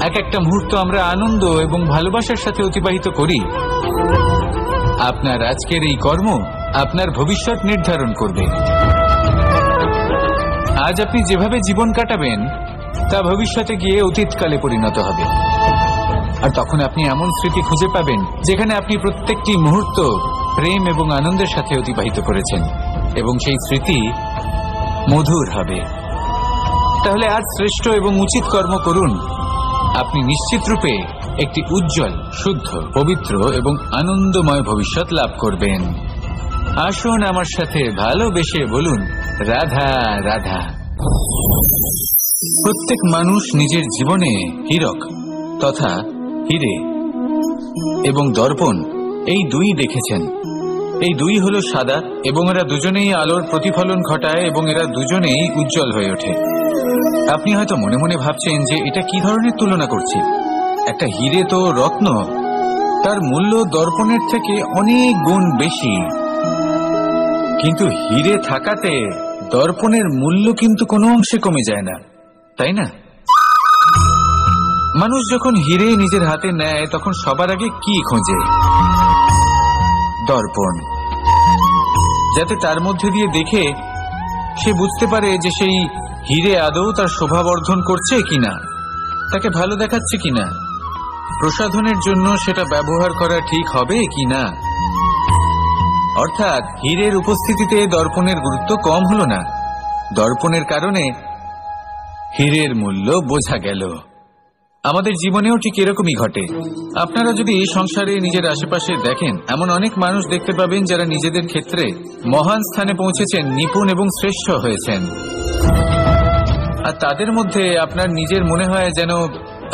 Speaker 1: এক একটা মুহূর্ত আমরা আনন্দ এবং ভালোবাসার সাথে অতিবাহিত করি, আপনার আজকের এই কর্ম আপনার ভবিষ্যৎ নির্ধারণ করবে। আজ আপনি যেভাবে জীবন কাটাবেন তা ভবিষ্যতে গিয়ে অতীতকালে পরিণত হবে। আর তখন আপনি এমন স্মৃতি খুঁজে পাবেন যেখানে আপনি প্রত্যেকটি মুহূর্ত প্রেম এবং আনন্দের সাথে অতিবাহিত করেছেন, এবং সেই স্মৃতি মধুর হবে। তাহলে আজ শ্রেষ্ঠ এবং উচিত কর্ম করুন। আপনি নিশ্চিত রূপে একটি উজ্জ্বল, শুদ্ধ, পবিত্র এবং আনন্দময় ভবিষ্যৎ লাভ করবেন। আসুন আমার সাথে ভালোবেসে বলুন, রাধা রাধা। প্রত্যেক মানুষ নিজের জীবনে হীরক তথা হিরে এবং দর্পণ এই দুই দেখেছেন। এই দুই হলো সাদা এবং এরা দুজনেই আলোর প্রতিফলন ঘটায় এবং এরা দুজনেই উজ্জ্বল হয়ে ওঠে। আপনি হয়তো মনে মনে ভাবছেন যে এটা কি ধরনের তুলনা করছি, একটা হিরে তো রত্ন, তার মূল্য দর্পণের থেকে অনেক গুণ বেশি, কিন্তু হিরে থাকাতে দর্পণের মূল্য কিন্তু কোনো অংশে কমে যায় না, তাই না? মানুষ যখন হিরে নিজের হাতে নেয় তখন সবার আগে কি খোঁজে? দর্পণ, যাতে তার মধ্যে দিয়ে দেখে সে বুঝতে পারে যে সেই হিরে আদৌ তার শোভাবর্ধন করছে কিনা, তাকে ভালো দেখাচ্ছে কিনা, প্রসাধনের জন্য সেটা ব্যবহার করা ঠিক হবে কিনা। অর্থাৎ হীরের উপস্থিতিতে দর্পণের গুরুত্ব কম হলো না, দর্পণের কারণে হীরের মূল্য বোঝা গেল। আমাদের জীবনেও ঠিক এরকমই ঘটে। আপনারা যদি সংসারে নিজের আশেপাশে দেখেন, এমন অনেক মানুষ দেখতে পাবেন যারা নিজেদের ক্ষেত্রে মহান স্থানে পৌঁছেছেন, নিপুণ এবং শ্রেষ্ঠ হয়েছেন, আর তাদের মধ্যে আপনার নিজের মনে হয় যেন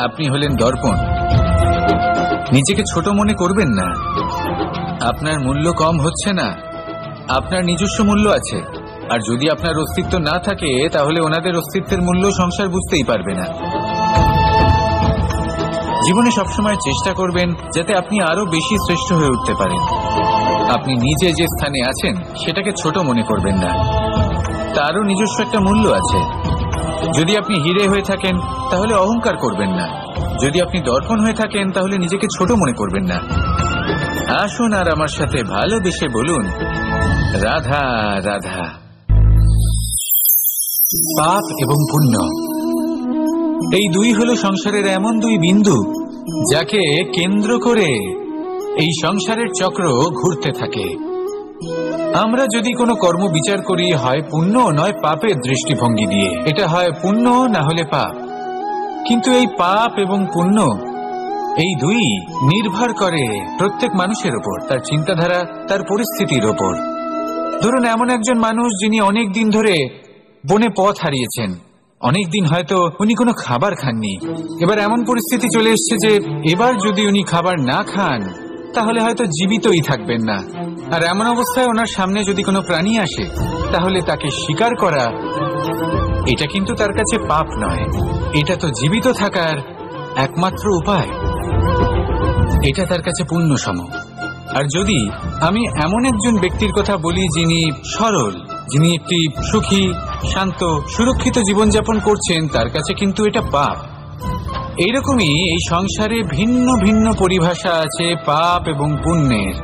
Speaker 1: আপনি হলেন দর্পণ। নিজেকে ছোট মনে করবেন না, আপনার মূল্য কম হচ্ছে না, আপনার নিজস্ব মূল্য আছে, আর যদি আপনার অস্তিত্ব না থাকে তাহলে ওনাদের অস্তিত্বের মূল্য সংসার বুঝতেই পারবে না। জীবনে সবসময় চেষ্টা করবেন যাতে আপনি আরো বেশি শ্রেষ্ঠ হয়ে উঠতে পারেন। আপনি নিজে যে স্থানে আছেন সেটাকে ছোট মনে করবেন না, তারও নিজস্ব একটা মূল্য আছে। যদি আপনি হিরে হয়ে থাকেন তাহলে অহংকার করবেন না, যদি আপনি দর্পণ হয়ে থাকেন তাহলে নিজেকে ছোট মনে করবেন না। আসুন আর আমার সাথে ভালোবেসে বলুন, রাধা রাধা। পাপ এবং পুণ্য, এই দুই হলো সংসারের এমন দুই বিন্দু যাকে কেন্দ্র করে এই সংসারের চক্র ঘুরতে থাকে। আমরা যদি কোনো কর্ম বিচার করি, হয় পুণ্য নয় পাপের দৃষ্টিভঙ্গি দিয়ে, এটা হয় পুণ্য না হলে পাপ। কিন্তু এই পাপ এবং পুণ্য এই দুই নির্ভর করে প্রত্যেক মানুষের ওপর, তার চিন্তাধারা, তার পরিস্থিতির ওপর। ধরুন এমন একজন মানুষ যিনি অনেক দিন ধরে বনে পথ হারিয়েছেন, অনেক দিন হয়তো উনি কোনো খাবার খাননি, এবার এমন পরিস্থিতি চলে এসছে যে এবার যদি উনি খাবার না খান তাহলে হয়তো জীবিতই থাকবেন না। আর এমন অবস্থায় ওনার সামনে যদি কোনো প্রাণী আসে তাহলে তাকে শিকার করা, এটা কিন্তু তার কাছে পাপ নয়, এটা তো জীবিত থাকার একমাত্র উপায়, এটা তার কাছে পুণ্য সম। আর যদি আমি এমন একজন ব্যক্তির কথা বলি যিনি সরল, যিনি একটি সুখী, শান্ত, সুরক্ষিত জীবনযাপন করছেন, তার কাছে কিন্তু এটা পাপ। এইরকমই এই সংসারে ভিন্ন ভিন্ন পরিভাষা আছে পাপ এবং পুণ্যের।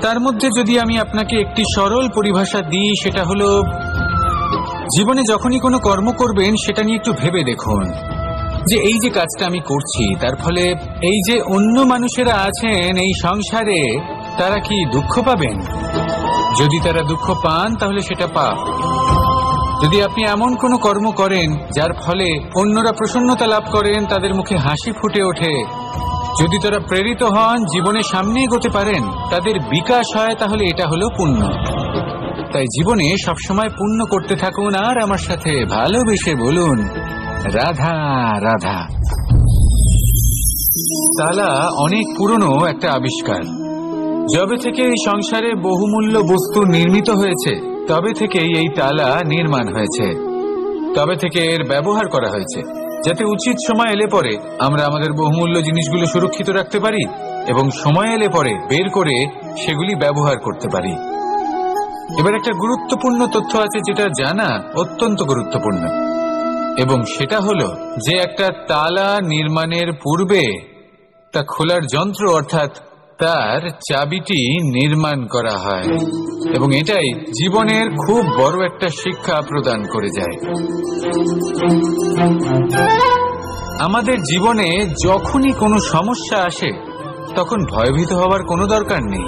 Speaker 1: তার মধ্যে যদি আমি আপনাকে একটি সরল পরিভাষা দিই, সেটা হলো, জীবনে যখনই কোনো কর্ম করবেন সেটা নিয়ে একটু ভেবে দেখুন যে এই যে কাজটা আমি করছি তার ফলে এই যে অন্য মানুষেরা আছেন এই সংসারে, তারা কি দুঃখ পাবেন? যদি তারা দুঃখ পান তাহলে সেটা পাপ। যদি আপনি এমন কোনো কর্ম করেন যার ফলে অন্যরা প্রসন্নতা লাভ করেন, তাদের মুখে হাসি ফুটে ওঠে, যদি তারা প্রেরিত হন, জীবনে সামনে এগোতে পারেন, তাদের বিকাশ হয়, তাহলে এটা হলো পুণ্য। তাই জীবনে সবসময় পুণ্য করতে থাকুন আর আমার সাথে ভালোবেসে বলুন, রাধা রাধা। তালা অনেক পুরনো একটা আবিষ্কার। যবে থেকে এই সংসারে বহুমূল্য বস্তু নির্মিত হয়েছে তবে থেকেই এই তালা নির্মাণ হয়েছে, তবে থেকে এর ব্যবহার করা হয়েছে, যাতে উচিত সময় এলে পরে আমরা আমাদের বহুমূল্য জিনিসগুলো সুরক্ষিত রাখতে পারি এবং সময় এলে পরে বের করে সেগুলি ব্যবহার করতে পারি। এবার একটা গুরুত্বপূর্ণ তথ্য আছে যেটা জানা অত্যন্ত গুরুত্বপূর্ণ, এবং সেটা হলো যে একটা তালা নির্মাণের পূর্বে তা খোলার যন্ত্র অর্থাৎ তার চাবিটি নির্মাণ করা হয়, এবং এটাই জীবনের খুব বড় একটা শিক্ষা প্রদান করে যায়। আমাদের জীবনে যখনই কোনো সমস্যা আসে তখন ভয়ভীত হওয়ার কোনো দরকার নেই,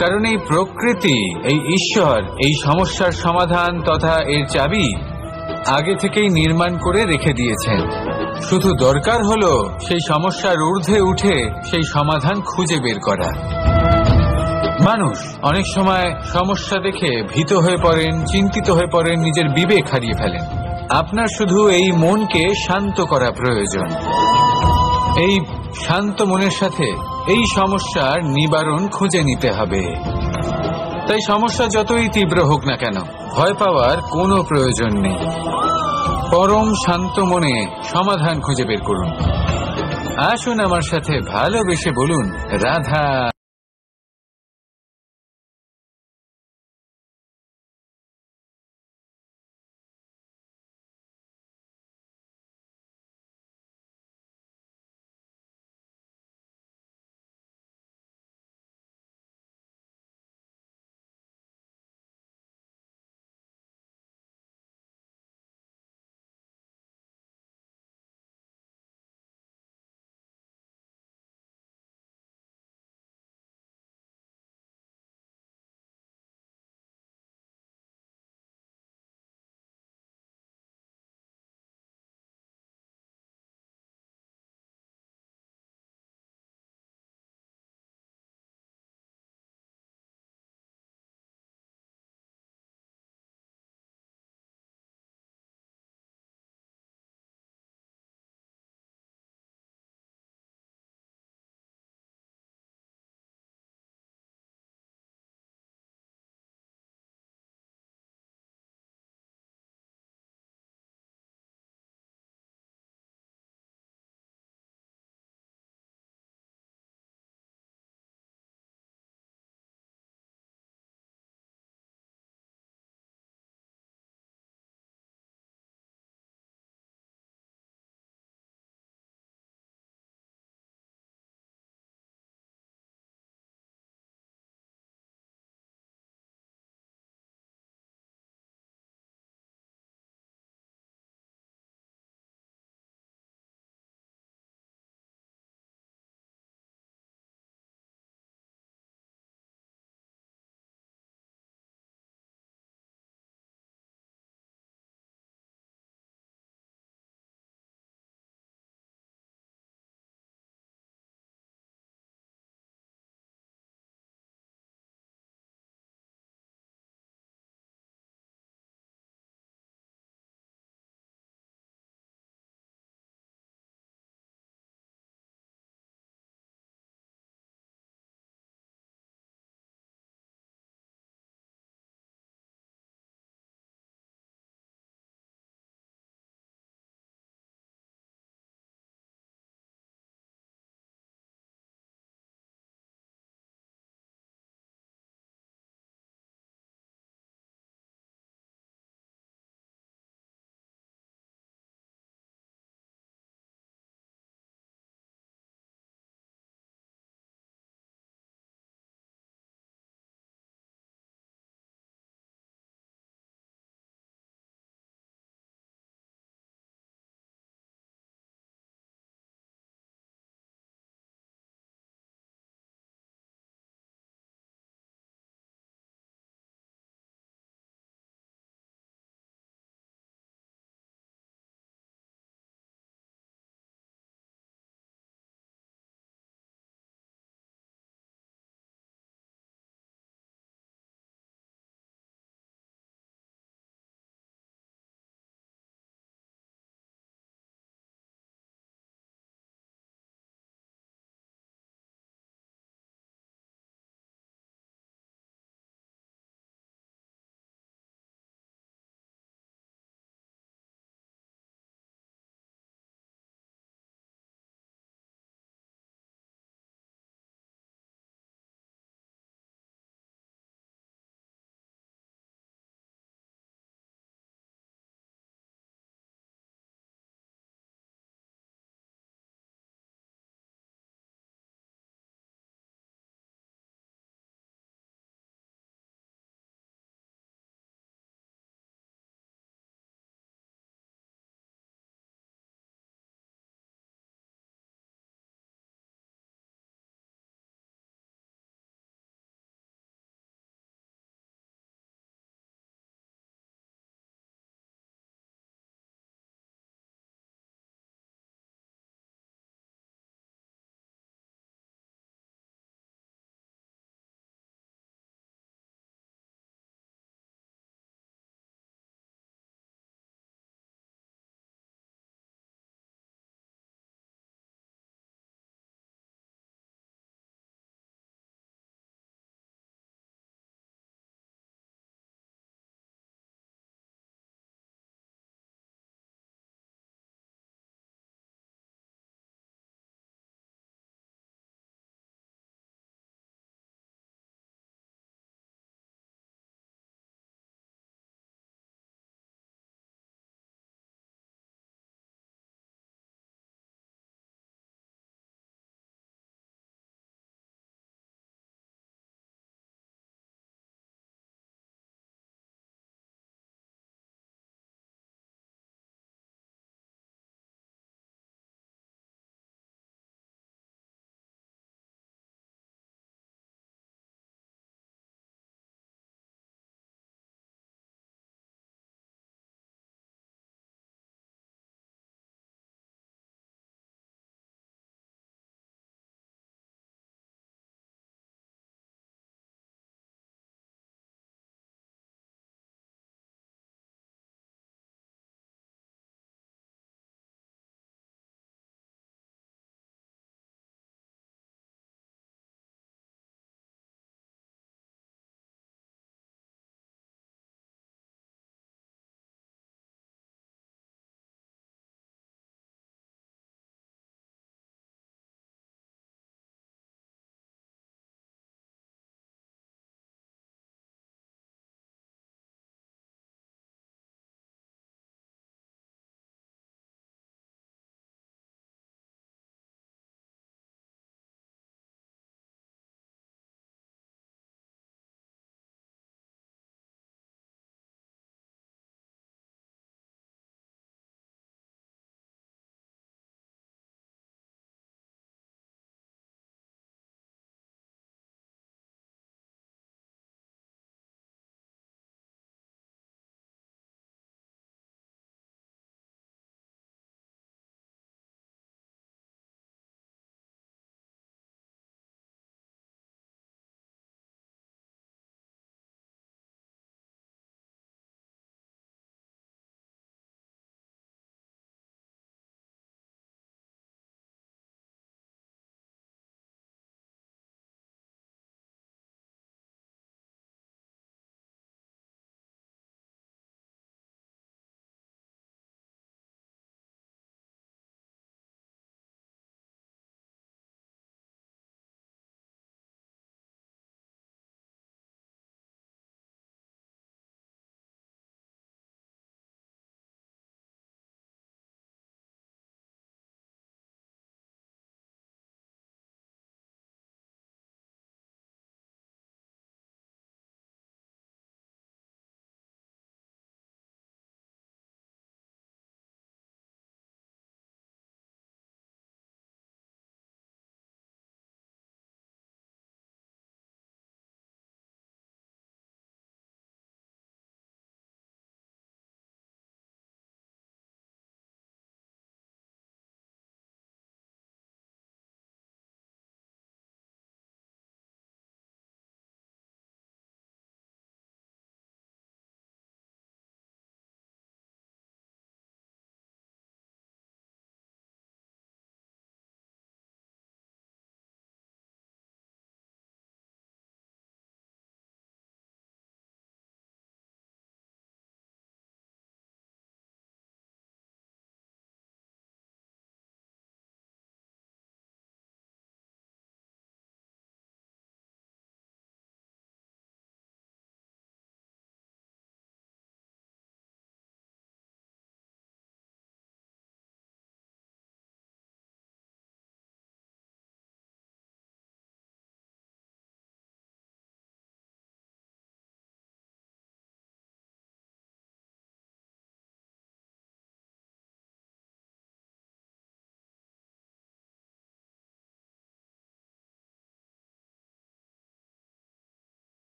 Speaker 1: কারণ এই প্রকৃতি, এই ঈশ্বর এই সমস্যার সমাধান তথা এর চাবি আগে থেকেই নির্মাণ করে রেখে দিয়েছেন। শুধু দরকার হলো সেই সমস্যার ঊর্ধ্বে উঠে সেই সমাধান খুঁজে বের করা। মানুষ অনেক সময় সমস্যা দেখে ভীত হয়ে পড়েন, চিন্তিত হয়ে পড়েন, নিজের বিবেক হারিয়ে ফেলেন। আপনার শুধু এই মনকে শান্ত করা প্রয়োজন। এই শান্ত মনের সাথে এই সমস্যার নিবারণ খুঁজে নিতে হবে। তাই সমস্যা যতই তীব্র হোক না কেন, ভয় পাওয়ার কোনো প্রয়োজন নেই। পরম শান্ত মনে সমাধান খুঁজে বের করুন। আসুন আমার সাথে ভালোবেসে বলুন রাধা।